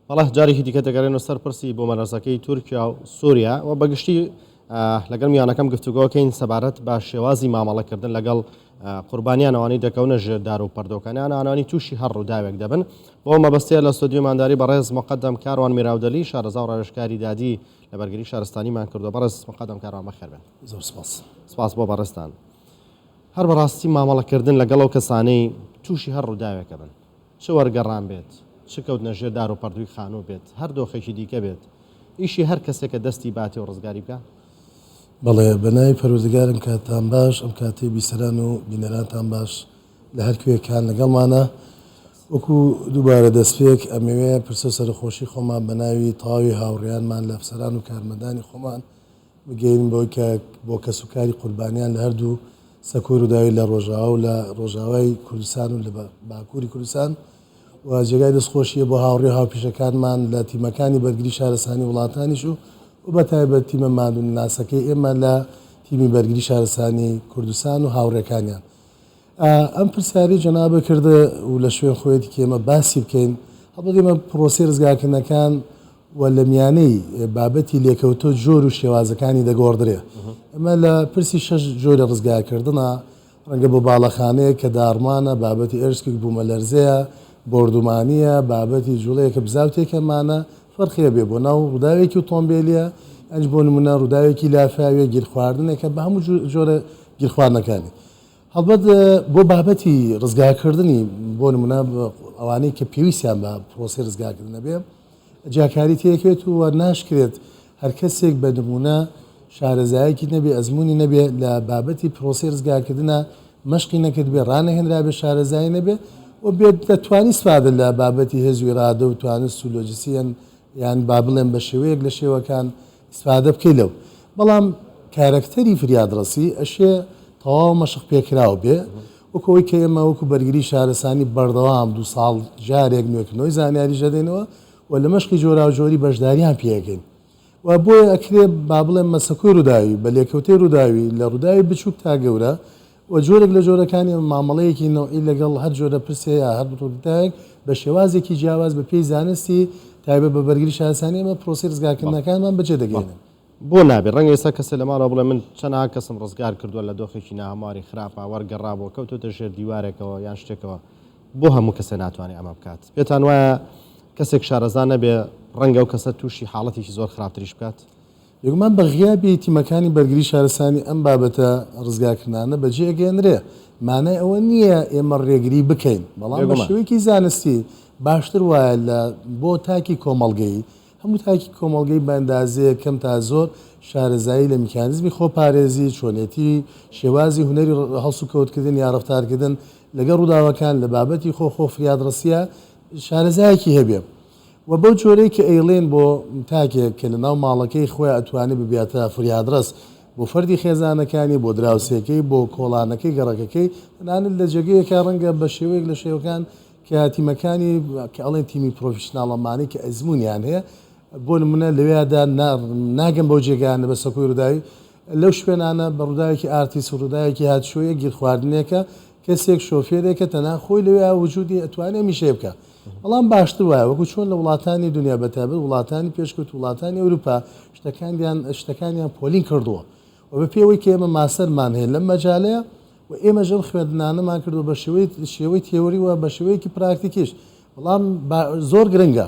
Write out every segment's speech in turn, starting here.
والله جارێکی دیکە دەگەڕێنەوە سەر پرسی بۆ مەرەزەکەی تورکیا و سووریا و بەگشتی لەگەڵ میوانەکەم گفتوگۆکەین سەبارەت بە شێوازی مامەڵەکردن لەگەڵ قوربانیان ئەوانەی دەکەونە ژێردار و پەردۆکانیان ئەوانەی تووشی هەر ڕووداوێک دەبن بۆ مەبەستەیە لە ستۆدیۆمانداری بەڕێز مقدم کاروان میراودەلی شارەزا و ڕێژکاری دادی لە بەرگری شارستانیمان کردو بەڕێز مقدم کاروان بەخێربێن. زۆر سپاس. سپاس بۆ بەڕێستان. هەر بەڕاستی مامەڵەکردن لەگەڵ ئەو کەسانەی تووشی هەر ڕووداوێکە بن، چ وەرگەڕان بێت، چ کەوتنە ژێردار و پەردووی خانوو بێت، هەر دۆخێکی دیکە بێت، ئیشی هەر کەسێکە دەستی باتی و ڕزگاری بکە. بەڵێ بەناوی پەروەردگارم کاتتان باش، ئەم کاتەی بیسەران و بینەرانتان باش لە هەر کوێکان لەگەڵمانە. وەکو دووبارە دەستپێک ئەمەوێ پرسە سەرخۆشی خۆمان بەناوی تەواوی هاوڕێیانمان لە ئەفسەران و کارمەندانی خۆمان بگەین بۆی کە بۆ کەسوکاری قوربانیان لە هەردوو سەکۆر و داوی لە ڕۆژاوا و لە ڕۆژاوای کوردستان و لە باکووری کوردستان و جێگای دەستخۆشیە بۆ هاوڕێ هاوپیشەکانمان لە تیمەکانی بەرگری شارستانی وڵاتانیش و بەتایبەت تیمە مادون ناسەکەی ئێمە لە تیمی بەرگری شارستانی کوردستان و هاوڕێکانیان. ئەم پرسیاری جەنابە کردە و لە شوێن خۆیەتی کە ئێمە باسی بکەین هەڵبەت ئێمە پرۆسی ڕزگارکردنەکان و لە میانەی بابەتی لێکەوتۆ جۆر و شێوازەکانی دەگۆڕدرێ. ئەمە لە پرسی 6 جۆرە ڕزگارکردنە، ڕەنگە بۆ باڵەخانەیە کە داڕمانە، بابەتی ئەرسکێک بوومە لەرزەیە، بردومانیە، بابەتی جوڵەیە کە بزاوتێکەمانە فەرخیە بێ بۆ ناو ڕووداوێکی و تۆمبیلیە ئەنج بۆ نمونە ڕووداوێکی لافاوێ گیرخواردنێکە بە هەموو جۆرە گیرخواردنەکانی. هەڵبەت بۆ بابەتی ڕزگارکردنی بۆ نمونە ئەوانەی کە پێویستیان بە پرۆسی ڕزگارکردنە بێ جاکاری تێکوێت و ناشکرێت هەر کەسێک بە نمونە شارەزایەکی نەبێ ئەزمموی نەبێ لە بابەتی پرۆسی ڕزگارکردنە مەشقی نەکرد بێ ڕانەهێنرا بێ شارەزایی نەبێ و بێت دەتوانی سپادە لە بابەتی هێزوی ڕادە و توانست و لۆجسیەن یان با بڵێن بە شێوەیەک لە شێوەکان استفادە بکەی لەو. بەڵام کارکتەری فریادڕسی ئەشێ تەواو مەشق پێکراوە بێ وەکەوەی کە ئێمە وەکو بەرگری شارستانی بەردەوام 2 ساڵ جارێک نوێکردنەوەی زانیاری ژەدەینەوە و لە مەشقی جۆرا و جۆری بەشداریان پێەکەین و بۆیە ئەکرێ با بڵێن مەسەکۆی ڕووداوی بە لێکەوتەی ڕووداوی لە ڕووداوی بچووک تا گەورە و جۆرێک لە جۆرەکانی مامەڵەیەکی نەوعی لەگەڵ هەر جۆرە پرسەیە هەر ڕووداوێک بە شێوازێکی جیاواز بە پێی زانستی تایبەت بە بەرگری شارستانی ئێمە پرۆسی ڕزگارکردنەکانمان بەجێ دەگەێنن. بۆ نابێت ڕەنگە ئێستا کەسە لە ماڵەوە بڵێ من چەندها کەسم ڕزگار کردووە لە دۆخێکی ناهەمواری خراپە وەرگەڕابەوە کەوتۆتە ژێر دیوارێکەوە یان شتێکەوە بۆ هەموو کەسە ناتوانێت ئەمە بکات. پێتان وایە کەسێک شارەزا نەبێ ڕەنگە ئەو کەسە تووشی حاڵەتێکی زۆر خراپتریش بکات؟ یەکمان بە غیابی تیمەکانی بەرگری شارستانی ئەم بابەتە ڕزگارکردانە بەجێگەێنرێ. مانای ئەوە نییە ئێمە ڕێگری بکەین، بەڵام بە شێوەیەکی زانستی باشتر وایە لە بۆ تاکی کۆمەڵگەی هەموو تاکی کۆمەڵگەی بە ئەندازەیە کەم تا زۆر شارەزایی لە میکانیزمی خۆپارێزی چۆنێتی شێوازی هونەری هەڵس و کەوتکردن یا ڕەفتارکردن لەگەڵ ڕووداوەکان لە بابەتی خۆ فریادڕسیە شارەزایەکی هەبێ و بەو جۆرەی کە ئەیڵێن بۆ تاکێک کە لە ناو ماڵەکەی خۆی ئەتوانێت ببێتە فریادڕس بۆ فەردی خێزانەکانی بۆ دراوسێکەی بۆ کۆڵانەکەی گەڕەکەکەی تەنانەت لە جێگەیەکە ڕەنگە بە شێوەیەک لە شێوەکان کە تیمەکانی کە ئەڵێن تیمی پرۆفیشناڵەمانی کە ئەزممویان هەیە بۆ نمونە لەوێدا ناگەم بەو جێگانە بە سەکۆی ڕووداوی لەو شوێنانە بە ڕووداوێکی ئارتیس و ڕووداوێکی هاتشۆیە گیرخواردنێکە کەسێک شۆفێرێکە تەنها خۆی لەوێ وجودی ئەتوانێت میشێ بکە. بەڵام باشتر وایە وەکو چۆن لە وڵاتانی دنیا بەتابەت وڵاتانی پێشکەوت وڵاتانی ئەوروپا شتەکانیان پۆلین کردووە و بە پێوەی کە ئێمە ماسەرمان هەیە لەم مەجالەیە و ئێمە ژەم خوێندنانەمان کردو بە شێوەی تێوەری و بە شێوەیەکی پراکتیکیش. بەڵام زۆر گرنگە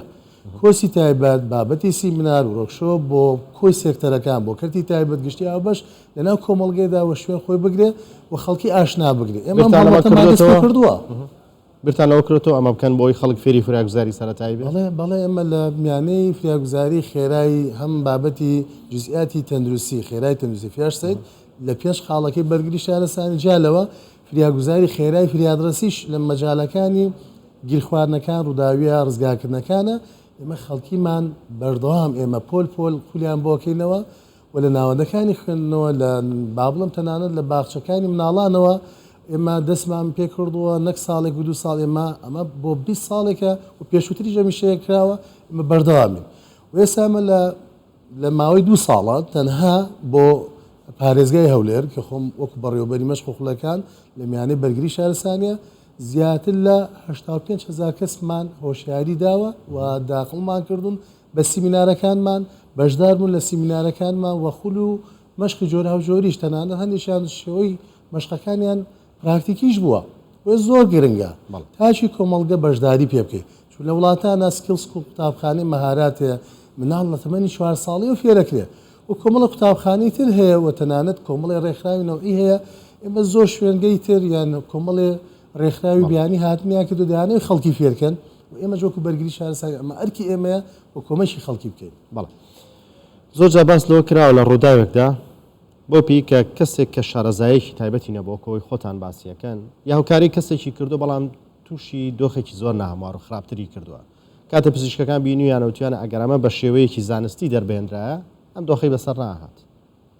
کۆسی تایبەت بابەتی سیمینار و ڕۆکشۆ بۆ کۆی سێکتەرەکان بۆ کردی تایبەت گشتی ئەو بەش لەناو کۆمەڵگەیدا و شوێن خۆی بگرێ و خەڵکی ئاشنا بگرێ. ئێمە کردووە برتانەوە کردەوە ئەمە بکەن بۆی خەڵک فێری فراگوزاری سەرەتایی بێت. بەڵێ ئەمە لە میانەی فراگوزاری خێرایی هەم بابەتی جزئیاتی تەندروستی خێرای تەندروستی فیاشسەید لە پێش خاڵەکەی بەرگری شارستانی جالەوە فراگوزاری خێرای فریادڕسیش لە مەجالەکانی گیرخواردنەکان ڕووداویە ڕزگارکردنەکانە ئێمە خەڵکیمان بەردەوام ئێمە پۆل خولیان بۆکەینەوە و لە ناوەندەکانی خوێندنەوە لە بابڵم تەنانەت لە باخچەکانی مناڵانەوە ئێمە دەستمان پێ کردووە نەک ساڵێک و 2 ساڵ ئەمە بۆ 20 ساڵێکە و پێشووتری ژەمیشەیە کراوە ئمە بەردەوامین و ئێستا ئەمە لە ماوەی 2 ساڵە تەنها بۆ پارێزگای هەولێر کە خۆم وەکو بەڕێوەبەری مەشق و خوڵەکان لە میانەی بەرگری شارستانیە زیاتر لە 85,000 کەسمان هۆشیاری داوە و داخڵمان کردوون بە سیمینارەکانمان بەشدار بوون لە سیمینارەکانمان وە خول و مەشقی جۆرە و جۆریش تەنانەت هەندێکیان شێوەی مەشقەکانیان پراکتیکیش بووە و زۆر گرنگە تاچی کۆمەڵگە بەشداری پێ بکەیت چون لە وڵاتانە سکیلس و قوتابخانەی مەهاراتێ مناڵ لە تەمەنی 4 ساڵی و فێرەکرێ و کۆمەڵە قوتابخانەی تر هەیە و تەنانەت کۆمەڵی ڕێکخراوی نەوعی هەیە ئێمە زۆر شوێنگەی تر یان کۆمەڵێ ڕێکخراوی بیانی هاتنیان کە دەیانەوەی خەڵکی فێرکەن و ئێمە جۆکو بەرگری شارستانی ئەمە ئەرکی ئێمەیە و کۆمەشی خەڵکی بکەین بەڵێ زۆر جا باس لەوە کراوە لە ڕووداوێکدا بۆ پێی کە کەسێک کە شارەزایەکی تایبەتی نەبووەکەوەی خۆتان باسیەکەن یا هەوکاری کەسێکی کردو بەڵام تووشی دۆخێکی زۆر ناهەموار و خراپتری کردووە کاتە پزیشکەکان بینیویانەوتیانە ئەگەر ئەمە بە شێوەیەکی زانستی دەربێنرایە ئەم دۆخی بەسەر ناهات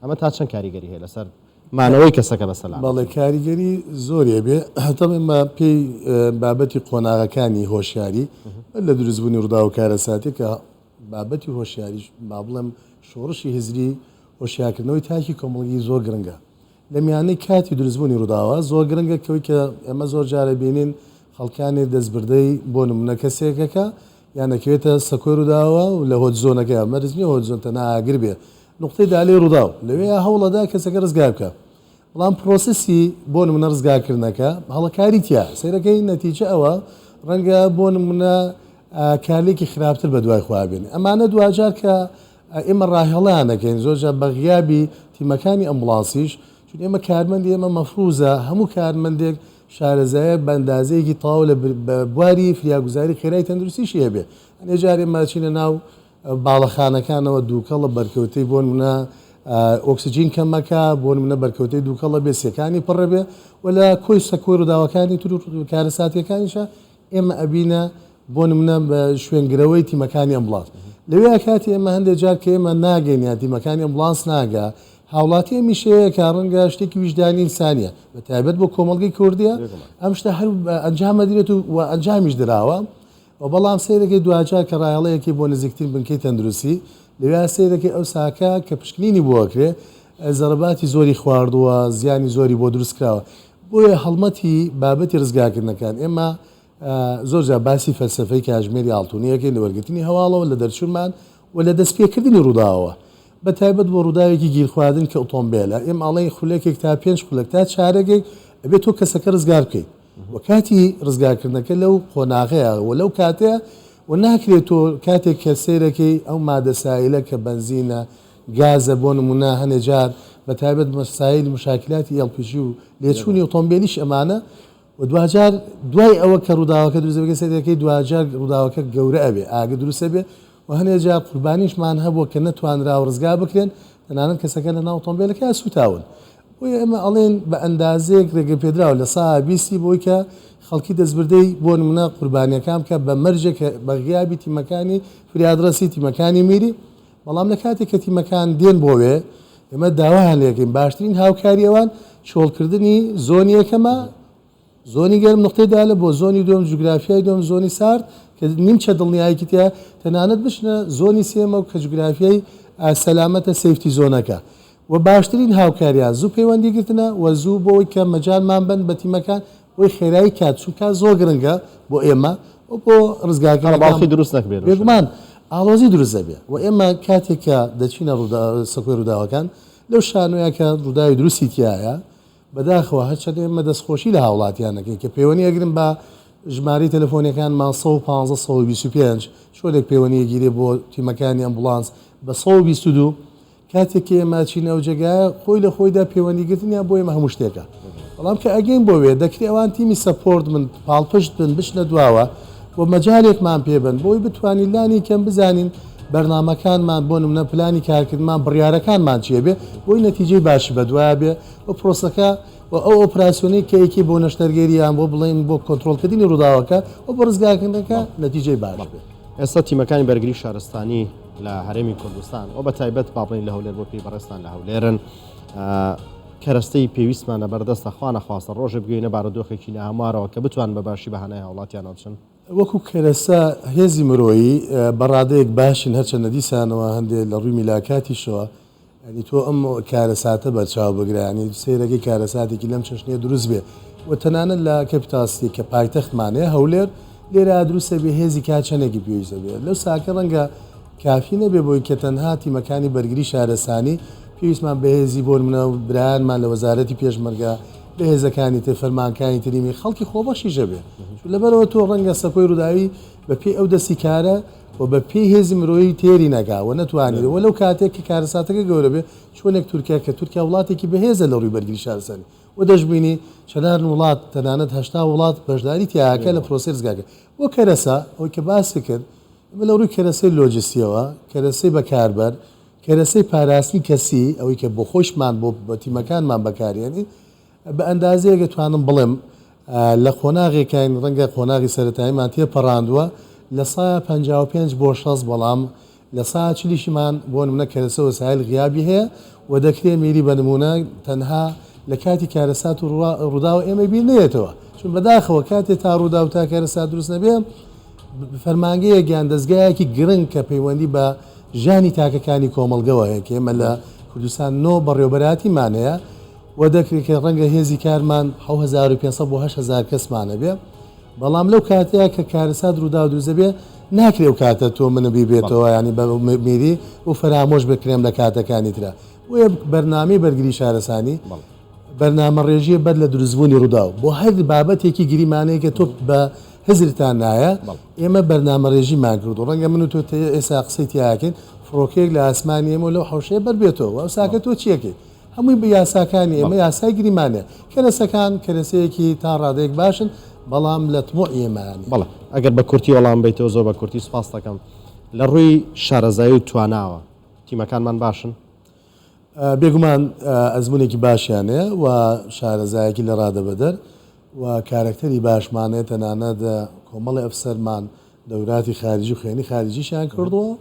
ئەمە تا چەند کاریگەری هەیە لەسەر مانەوەی کەسەکە بەسەلا بەڵێ کاریگەری زۆریە بێ هەتەڵ ئێمە پێی بابەتی قۆناغەکانی هۆشیاری لە دروستبوونی ڕوودا و کارەساتی کە بابەتی هۆشیاریش با بڵێم شۆڕشی هزری هۆشیارکردنەوەی تاکی کۆمەڵگی زۆر گرنگە لە میانەی کاتی دروستبوونی ڕووداوە زۆر گرنگە کەوەی کە ئێمە زۆر جارە بینین خەڵکانی دەستبردەی بۆ نمونە کەسێکەکە یان نەکەوێتە سەکۆی ڕووداوە و لە هۆدزۆنەکە مەرزنی هۆدزۆنتە ناگر بێ نقطەی دالێ ڕووداو لەوێ هەوڵەدا کەسەکە ڕزگار بکە بەڵام پرۆسسی بۆ نمونە ڕزگارکردنەکە هەڵەکاری تیا سیرەکەی نەتیجە ئەوە ڕەنگە بۆ نمونە کارلێکی خراپتر بە دوای خوابێن ئەمانە دوجار کە ئێمە ڕاهێڵیانەکەین زۆرجار بە غیابی تیمەکانی ئەمبولانسیش چون ئێمە کارمەندی ئێمە مەفروزە هەموو کارمەندێک شارەزایە بە ئەندازەیەکی تاو لە بواری فریاگوزاری خێرای تەندروستیشی هەبێ ئەنێ جارێ ماچینە ناو باڵەخانەکانەوە دووکەڵە بەرکەوتەی بۆ نمونە ئۆکسسیجین کەمەکە بۆ منە بەرکەوتەی دووکەڵە بێسیەکانی پڕە بێ و لە کۆی سەکۆی ڕووداوەکانی تر کارەساتیەکانیشە ئێمە ئەبینە بۆ نمونە بە شوێنگرەوەی تیمەکانی ئەمبڵانس لەوێ کاتی ئێمە هەندێک جار کە ئێمە ناگەین یا تیمەکانی ئەمبڵانس ناگە هاوڵاتی میشەیە کە ڕەنگە شتێکی ویژدانی ئینسانیە بە تایبەت بۆ کۆمەڵگەی کوردیە ئەم شتە هەر ئەنجامە درێت و ئەنجامیش دراوە و بەڵام سیرەکەی دوجار کە ڕایەڵەیەکی بۆ نزیکترین بنکەی تەندروستی لەوێ سیرەکەی ئەو ساکە کە پشکنینی بۆکرێ زەرباتی زۆری خواردووە زیانی زۆری بۆ دروستکراوە بۆیە هەڵمەتی بابەتی ڕزگارکردنەکان ئێمە زۆر جا باسی فەلسفەی کاژمێری ئاڵتونیەکەی لە وەرگرتنی هەواڵەوە لە دەرچوونمان و لە دەستپێکردنی ڕووداوە بە تایبەت بۆ ڕووداوێکی گیرخواردن کە ئۆتۆمبیلە ئێمە ئاڵی خولێکێک تا 5 خولێک تا چارەگەی ئەبێت تۆ کەسەکە ڕزگار بکەیت و کاتی ڕزگارکردنەکە لەو قۆناغەیە و لەو کاتەیە و ناکرێت تۆ کاتێک کە سیرەکەی ئەو مادەسایلە کە بنزینە گازە بۆ نمونە هەنێ جار بە تایبەت مەسایل مشاکلاتی ئەڵپیژی و لێچوونی ئۆتۆمبیلیش ئەمانە و دوجار دوای ئەوە کە ڕووداوەکە دروستەکە سەرەکەی دوجار ڕووداوەکە گەورە ئەبێ ئاگە دروستە بێ و هەنێ جار قوربانیشمان هەبووە کە نەتوانرا و ڕزگار بکرێن تەنانەت کەسەکە لە ناو ئۆتۆمبیلەکە سوتاون بۆیە ئێمە ئەڵێن بە ئەندازەیەک ڕێگە پێدراوە لە سا بیستی بۆی کە خەڵکی دەستبردەی بۆ نمونە قوربانیەکان کە بە مەرجێک بە غیابی تیمەکانی فریادڕەسی تیمەکانی میری بەڵام لە کاتێک کە تیمەکان دێن بۆوێ ئێمە داوایان لێکەین باشترین هاوکاری ئەوان چۆڵکردنی زۆنی یەکەمە زۆنی گەرم نقطەیدا لە بۆ زۆنی دوم جوگرافیای دوم زۆنی سارد کە نیمچە دڵنیایەکی تیا تەنانەت بشنە زۆنی سێمە و کە جوگرافیای سەلامەتە سیفتی زۆنەکە و باشترین هاوکاریان زوو پەیوەندیگرتنە و زوو بۆی کە مەجالمان بن بە تیمەکان بۆی خێرایی کات چونکە زۆر گرنگە بۆ ئێمە و بۆ ڕزگارکردن باڵی دروست نەکرێت بێگومان ئاڵۆزی دروست دەبێ و ئێمە کاتێککە دەچینە سەکۆی ڕووداوەکان لەو شانۆیە کە ڕووداوی دروستی تایە بەداخەوە هەرچەند ئێمە دەستخۆشی لە هاوڵاتیانەکەی کە پەیوەنی ئەگرن بە ژماری تەلەفۆنەکانمان 115 شۆلێک پەیوەنی گیرێ بۆ تیمەکانی ئەمبولانس بە 122 کاتێک ئێمە چینە و جێگایە خۆی لە خۆیدا پەیوەندیگرتنیان بۆ ئێمە هەموو شتێکە بەڵام کە ئەگەین بۆ وێ دەکرێت ئەوان تیمی سەپۆرت من پاڵپشت بن بشنە دواوە و مەجالێکمان پێبن بۆی بتوانین لانی کەم بزانین بەرنامەکانمان بۆ نمونە پلانی کارکردمان بڕیارەکانمان چیە بێ بۆی نەتیجەی باشی بەدوایە بێ و پرۆسەکە و ئەو ئۆپراسیۆنی کەیەکی بۆ نەشتەرگەریان بۆ بڵێن بۆ کۆنتترۆلکردنی ڕووداوەکە و بۆ ڕزگارکردنەکە نەتیجەی باش بێ ئێستا تیمەکانی بەرگری شارستانی لە هەرێمی کوردستان و بە تایبەت باڵین لە هەولێر بۆ پێی بەڕێستان لە هەولێرن کەرەستەی پێویستمانە بەردەستە خوانە خواستە ڕۆژە بگەینە بارودۆخێکی ناهەموارەوە کە بتوان بە باشی بەهانەی هاوڵاتیان بچن وەکو کەرەسە هێزی مرۆیی بەڕادەیەک باشن هەرچەندە دیسانەوە هەندێک لە ڕووی میلاکاتیشەوە ینی تۆ ئەم کارەساتە بەرچاو بگرانی سیرەکەی کارەساتێکی لەم چەشنێ دروست بێ و تەنانەت لە کەپیتاستی کە پایتەختمانەیە هەولێر لێرە دروستە بێ هێزی کاتچەنێکی پێویستە بێت لەو ساکە ڕەنگە کافی نەبێ بۆی کە تەنها تیمەکانی بەرگری شارەسانی پێویستمان بەهێزی بۆ منە برایانمان لە وەزارەتی پێشمەرگە بەهێزەکانی تر فەرمانکانی تریمی خەڵکی خۆبەخشیشە بێ لەبەرەوە تۆ ڕەنگە سەپۆی ڕووداوی بە پێی ئەو دەستی کارە و بە پێی هێزی مرۆیی تێری نەگاوە نەتوانێتەوە لەو کاتێک کە کارەساتەکە گەورە بێ چۆنێک تورکیا کە تورکیا وڵاتێکی بەهێزە لە ڕووی بەرگری شارەسانی و دەشبینی چەندان وڵات تەنانەت هەشتا وڵات بەشداری تیاکە لە پرۆسی ڕزگارکە بۆ کەرەسا ئەوەی کە باسی کرد لە ڕووی کەرەسەی لۆجستیەوە کەرەسەی بەکاربەر کەرەسەی پاراستنی کەسی ئەوەی کە بۆ خۆشمان بۆ تیمەکانمان بەکارێنین بە ئەندازەیەکە توانم بڵێم لە قۆناغێکین ڕەنگە قۆناغی سەرەتاییمان تێپەڕاندووە لە 155 بۆ 6 بەڵام لە 40مان بۆ نمونە کەرەسە وەسایل غیابی هەیە و دەکرێت میری بە نمونە تەنها لە کاتی کارەسات و ڕووداوە ئێمە بیر نێتەوە چون بەداخەوە کاتێک تا ڕوودا و تا کارەسات دروست نەبێ فەرمانگەیە گیان دەستگایەکی گرنگ کە پەیوەندی بە ژانی تاکەکانی کۆمەڵگەوە هەیە کە ئێمە لە کوردستان نۆ بەڕێوەبەراتیمان هەیە و دەکرێت کە ڕەنگە هێزی کارمان 1500 بۆ 8000 کەسمانە بێ بەڵام لەو کاتەیە کە کارەسات ڕوودا و دروست دەبێ ناکرێ و کاتە تۆ منە بیبێتەوە ینی بە میری و فەرامۆش بکرێم لە کاتەکانی ترە وێ بەرنامەی بەرگری شارەسانی بەرنامە ڕێژیە بەر لە دروستبوونی ڕوودا بۆ هەر بابەتێکی گریمانەیە کە تۆ بە هزرتان نایە ئێمە بەرنامە ڕێژیمان کرد و ڕەنگە من و تۆ ئێستا قسەی تیاکەین فڕۆکێک لە ئاسمانی ئێمە لەو حوشەیە بەربێتەوە ئەو ساکە تۆ چیەکەی هەمووی بە یاساکانی ئێمە یاسای گریمانێ کەرەسەکان کەرەسەیەکی تا ڕادەیەک باشن بەڵام لە تمۆ ئێمانی بەڵێ ئەگەر بە کورتی وەڵام بیتەوە زۆر بە کورتی سپاس دەکەم لە ڕووی شارەزایی و تواناوە تیمەکانمان باشن بێگومان ئەزمونێکی باشیانەیە و شارەزایەکی لە ڕادەبەدەر و کارکتەری باشمانێت تەنانەت کۆمەڵی ئەفسەرمان دەوراتی خارجی و خوێنی خارجیشیان کردووە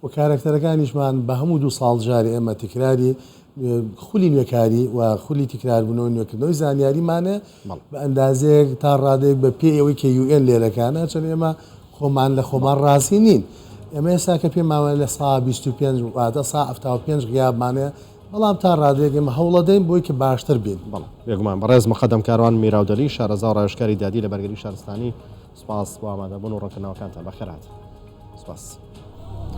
و کارکتەرەکانیشمان بە هەموو 2 ساڵ جاری ئێمە تکراری خولی نوێکاری و خولی تکراربوونەوە نوێکردنەوەی زانیاریمانە بە ئەندازەیەک تا ڕادێک بە پێ ئەوەی کە UN لێرەکانە چەند ئێمە خۆمان لە خۆمان ڕاستی نین ئێمە ئێستا کە پێماوە لە 125 واتە 175 غیابمانێ بەڵام تا ڕادێک ئێمە هەوڵەدەین بۆی کە باشتر بین بێگومان بەڕێز مەخەدەم کاروان میراودەلی شارەزا و ڕێژکاری دادی لە بەرگری شارستانی سپاس بۆ ئامادەبوون و ڕوونکردنەوەکانتان بەخێرات سپاس